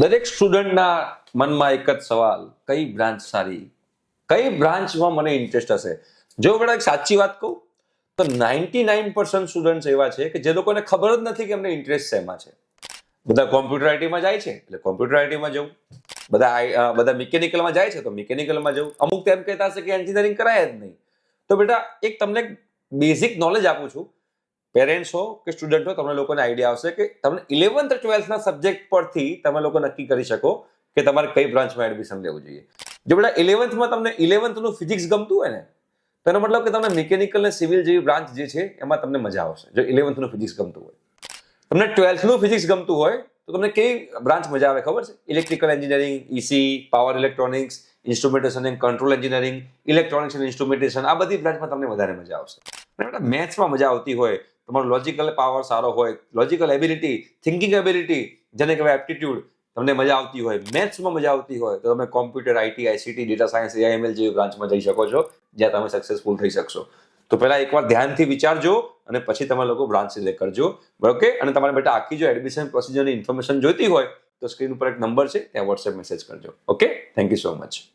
દરેક સ્ટુડન્ટના મનમાં એક જ સવાલ, કઈ બ્રાન્ચ સારી, કઈ બ્રાન્ચમાં મને ઇન્ટરેસ્ટ હશે. જો બેટા એક સાચી વાત કહું તો 99% સ્ટુડન્ટ્સ એવા છે કે જે લોકોને ખબર જ નથી કે એમને ઇન્ટરેસ્ટ શેમાં છે. બધા કોમ્પ્યુટર આઈટીમાં જાય છે એટલે કોમ્પ્યુટર આઈટીમાં જવું, બધા મિકેનિકલમાં જાય છે તો મિકેનિકલમાં જવું, અમુક તેમ કહેતા હશે કે એન્જિનિયરિંગ કરાય જ નહીં. તો બેટા એક તમને બેઝિક નોલેજ આપું છું, પેરેન્ટ્સ હો કે સ્ટુડન્ટ હો, તમને લોકોને આઈડિયા આવશે કે તમને 11th 12thના સબ્જેક્ટ પરથી તમે લોકો નક્કી કરી શકો કે તમારે કઈ બ્રાન્ચમાં એડમિશન લેવું જોઈએ. જો બેટા 11thમાં તમને 11thનું ફિઝિક્સ ગમતું હોય ને તો એનો મતલબ કે તમને મિકેનિકલ ને સિવિલ જેવી બ્રાન્ચ જે છે એમાં તમને મજા આવશે. જો 11thનું ફિઝિક્સ ગમતું હોય, તમને 12thનું ફિઝિક્સ ગમતું હોય તો તમને કઈ બ્રાન્ચ મજા આવે ખબર છે? Electrical engineering, EC, power electronics, instrumentation and control engineering, electronics and instrumentation, આ બધી બ્રાન્ચમાં તમને વધારે મજા આવશે. બેટા મેથ્સમાં મજા આવતી હોય, તમારો લોજિકલ પાવર સારો હોય, લોજિકલ એબિલિટી, થિંકિંગ એબિલિટી, જેને કહેવાય એપ્ટિટ્યુડ, તમને મજા આવતી હોય, મેથ્સમાં મજા આવતી હોય તો તમે computer, IT, ICT, data science, AI ML જેવી બ્રાન્ચમાં જઈ શકો છો, જ્યાં તમે સક્સેસફુલ થઈ શકશો. તો પહેલા એકવાર ધ્યાનથી વિચારજો અને પછી તમે લોકો બ્રાન્ચ સિલેક્ટ કરજો. ઓકે? અને તમારે બેટા આખી જો એડમિશન પ્રોસિજરની ઇન્ફોર્મેશન જોઈતી હોય તો સ્ક્રીન ઉપર એક નંબર છે, ત્યાં વોટ્સએપ મેસેજ કરજો. Okay? Thank you so much.